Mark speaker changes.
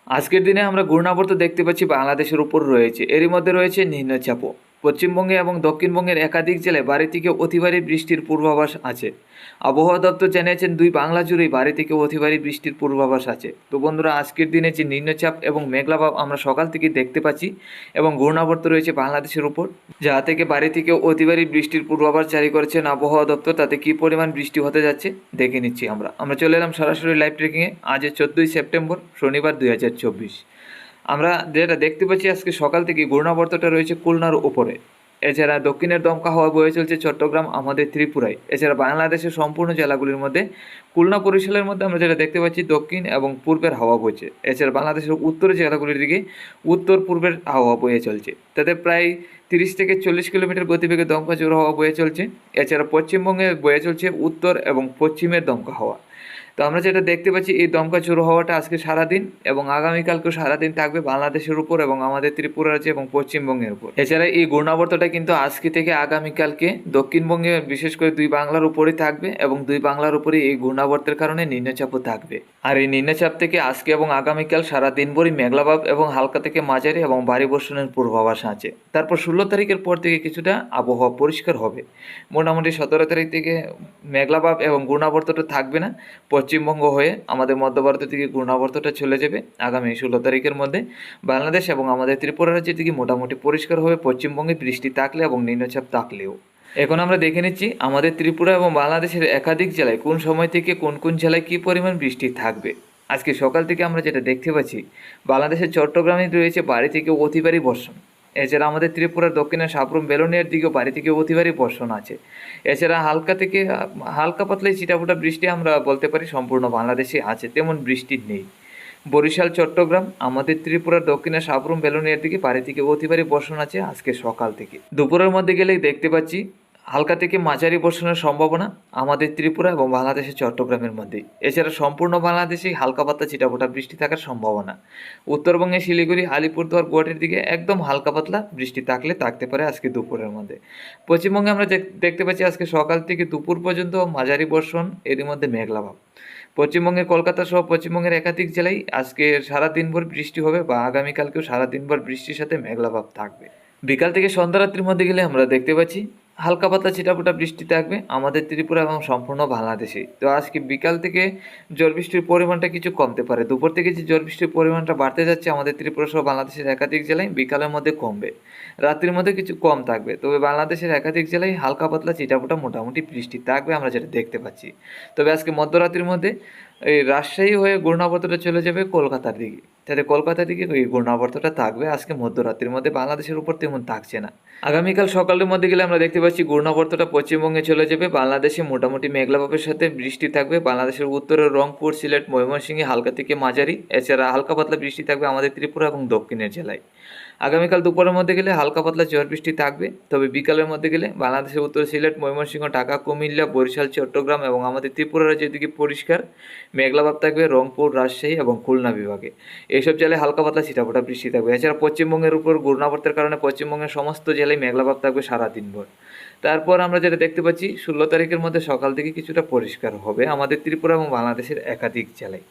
Speaker 1: আজকের দিনে আমরা ঘূর্ণাবর্ত দেখতে পাচ্ছি বাংলাদেশের উপর রয়েছে, এরই মধ্যে রয়েছে নিম্নচাপও। পশ্চিমবঙ্গে এবং দক্ষিণবঙ্গের একাধিক জেলায় ভারী থেকে অতি ভারী বৃষ্টির পূর্বাভাস আছে। আবহাওয়া দপ্তর জানিয়েছেন দুই বাংলা জুড়েই ভারী থেকে অতি ভারী বৃষ্টির পূর্বাভাস আছে। তো বন্ধুরা, আজকের দিনে যে নিম্নচাপ এবং মেঘলাভাব আমরা সকাল থেকে দেখতে পাচ্ছি এবং ঘূর্ণাবর্ত রয়েছে বাংলাদেশের উপর, যা থেকে ভারী থেকে অতি ভারী বৃষ্টির পূর্বাভাস জারি করেছেন আবহাওয়া দপ্তর, তাতে কী পরিমাণ বৃষ্টি হতে যাচ্ছে দেখে নিচ্ছি। আমরা চলে এলাম সরাসরি লাইভ ট্রেকিংয়ে। আজ 14ই সেপ্টেম্বর, শনিবার 2024। আমরা যেটা দেখতে পাচ্ছি আজকে সকাল থেকে ঘূর্ণাবর্তটা রয়েছে খুলনার উপরে। এছাড়া দক্ষিণের দমকা হাওয়া বয়ে চলছে চট্টগ্রাম, আমাদের ত্রিপুরায়। এছাড়া বাংলাদেশের সম্পূর্ণ জেলাগুলির মধ্যে খুলনা বরিশালের মধ্যে আমরা যেটা দেখতে পাচ্ছি দক্ষিণ এবং পূর্বের হাওয়া বইছে। এছাড়া বাংলাদেশের উত্তরের জেলাগুলির দিকে উত্তর পূর্বের হাওয়া বয়ে চলছে, তাতে প্রায় 30 থেকে 40 কিলোমিটার গতিবেগে দমকা ঝোড়ো হাওয়া বয়ে চলছে। এছাড়া পশ্চিমবঙ্গে বয়ে চলছে উত্তর এবং পশ্চিমের দমকা হাওয়া। তো আমরা যেটা দেখতে পাচ্ছি এই দমকা ঝোড়ো হাওয়াটা আজকে সারাদিন এবং আগামীকালকেও সারাদিন থাকবে বাংলাদেশের উপর এবং আমাদের ত্রিপুরা রাজ্য এবং পশ্চিমবঙ্গের উপর। এছাড়া এই ঘূর্ণাবর্তটা কিন্তু আজকে থেকে আগামীকালকে দক্ষিণবঙ্গে বিশেষ করে দুই বাংলার উপরেই থাকবে এবং দুই বাংলার উপরে এই ঘূর্ণাবর্তের কারণে নিম্নচাপও থাকবে। আর এই নিম্নচাপ থেকে আজকে এবং আগামীকাল সারাদিনভরই মেঘলাভাব এবং হালকা থেকে মাঝারি এবং ভারী বর্ষণের পূর্বাভাস আছে। তারপর 16 তারিখের পর থেকে কিছুটা আবহাওয়া পরিষ্কার হবে। মোটামুটি 17 তারিখ থেকে মেঘলাভাব এবং ঘূর্ণাবর্তটা থাকবে না। পশ্চিমবঙ্গ হয়ে আমাদের মধ্য ভারতের দিকে ঘূর্ণাবর্তটা চলে যাবে। আগামী 16 তারিখের মধ্যে বাংলাদেশ এবং আমাদের ত্রিপুরা রাজ্যের দিকে মোটামুটি পরিষ্কার হবে, পশ্চিমবঙ্গে বৃষ্টি থাকলে এবং নিম্নচাপ থাকলেও। এখন আমরা দেখে নিচ্ছি আমাদের ত্রিপুরা এবং বাংলাদেশের একাধিক জেলায় কোন সময় থেকে কোন কোন জেলায় কী পরিমাণ বৃষ্টি থাকবে। আজকে সকাল থেকে আমরা যেটা দেখতে পাচ্ছি বাংলাদেশের চট্টগ্রামে রয়েছে ভারী থেকে অতি ভারী বর্ষণ। এছাড়া আমাদের ত্রিপুরার দক্ষিণের সাবরুম বেলোনিয়ার দিকেও ভারী থেকে অতি ভারী বর্ষণ আছে। এছাড়া হালকা থেকে হালকা পাতলা ছিটাফোঁটা বৃষ্টি আমরা বলতে পারি সম্পূর্ণ বাংলাদেশে আছে, তেমন বৃষ্টি নেই। বরিশাল, চট্টগ্রাম, আমাদের ত্রিপুরার দক্ষিণে সাবরুম বেলোনিয়ার দিকে ভারী থেকে অতি ভারী বর্ষণ আছে আজকে সকাল থেকে। দুপুরের মধ্যে গেলেই দেখতে পাচ্ছি হালকা থেকে মাঝারি বর্ষণের সম্ভাবনা আমাদের ত্রিপুরা এবং বাংলাদেশের চট্টগ্রামের মধ্যেই। এছাড়া সম্পূর্ণ বাংলাদেশেই হালকা পাতলা ছিটাফোঁটা বৃষ্টি থাকার সম্ভাবনা। উত্তরবঙ্গে শিলিগুড়ি, আলিপুরদুয়ার, গুয়াহাটির দিকে একদম হালকা পাতলা বৃষ্টি থাকতে পারে আজকে দুপুরের মধ্যে। পশ্চিমবঙ্গে আমরা দেখতে পাচ্ছি আজকে সকাল থেকে দুপুর পর্যন্ত মাঝারি বর্ষণ, এরই মধ্যে মেঘলাভাব। পশ্চিমবঙ্গের কলকাতা সহ পশ্চিমবঙ্গের একাধিক জেলায় আজকে সারা দিনভর বৃষ্টি হবে বা আগামীকালকেও সারা দিনভর বৃষ্টির সাথে মেঘলাভাব থাকবে। বিকাল থেকে সন্ধ্যা রাত্রির মধ্যে গেলে আমরা দেখতে পাচ্ছি হালকা পাতলা ছিটাফোঁটা বৃষ্টি থাকবে আমাদের ত্রিপুরা এবং সম্পূর্ণ বাংলাদেশে। তো আজকে বিকাল থেকে ঝড় বৃষ্টির পরিমাণটা কিছু কমতে পারে। দুপুর থেকে যে ঝড় বৃষ্টির পরিমাণটা বাড়তে যাচ্ছে আমাদের ত্রিপুরা সহ বাংলাদেশের একাধিক জেলায় বিকালের মধ্যে কমবে, রাত্রির মধ্যে কিছু কম থাকবে। তবে বাংলাদেশের একাধিক জেলায় হালকা পাতলা ছিটাফোঁটা মোটামুটি বৃষ্টি থাকবে আমরা যেটা দেখতে পাচ্ছি। তবে আজকে মধ্যরাত্রির মধ্যে এই রাজশাহী হয়ে ঘূর্ণাবর্তটা চলে যাবে কলকাতার দিকে, তাহলে কলকাতার দিকে এই ঘূর্ণাবর্তটা থাকবে আজকে মধ্যরাত্রির মধ্যে, বাংলাদেশের উপর তেমন থাকছে না। আগামীকাল সকালের মধ্যে গেলে আমরা দেখতে পাচ্ছি ঘূর্ণাবর্তটা পশ্চিমবঙ্গে চলে যাবে, বাংলাদেশে মোটামুটি মেঘলাভাবের সাথে বৃষ্টি থাকবে। বাংলাদেশের উত্তরের রংপুর, সিলেট, ময়মনসিংহে হালকা থেকে মাঝারি, এছাড়া হালকা পাতলা বৃষ্টি থাকবে আমাদের ত্রিপুরা এবং দক্ষিণের জেলায়। আগামীকাল দুপুরের মধ্যে গেলে হালকা পাতলা ঝড় বৃষ্টি থাকবে। তবে বিকালের মধ্যে গেলে বাংলাদেশের উত্তর সিলেট, ময়মনসিংহ, ঢাকা, কুমিল্লা, বরিশাল, চট্টগ্রাম এবং আমাদের ত্রিপুরা রাজ্যের দিকে পরিষ্কার মেঘলাভাব থাকবে রংপুর, রাজশাহী এবং খুলনা বিভাগে। এইসব জেলায় হালকা পাতলা ছিটাফোঁটা বৃষ্টি থাকবে। এছাড়া পশ্চিমবঙ্গের উপর ঘূর্ণাবর্তের কারণে পশ্চিমবঙ্গের সমস্ত জেলায় মেঘলাভাব থাকবে সারাদিনভর। তারপর আমরা যেটা দেখতে পাচ্ছি 16 তারিখের মধ্যে সকাল থেকে কিছুটা পরিষ্কার হবে আমাদের ত্রিপুরা এবং বাংলাদেশের একাধিক জেলায়।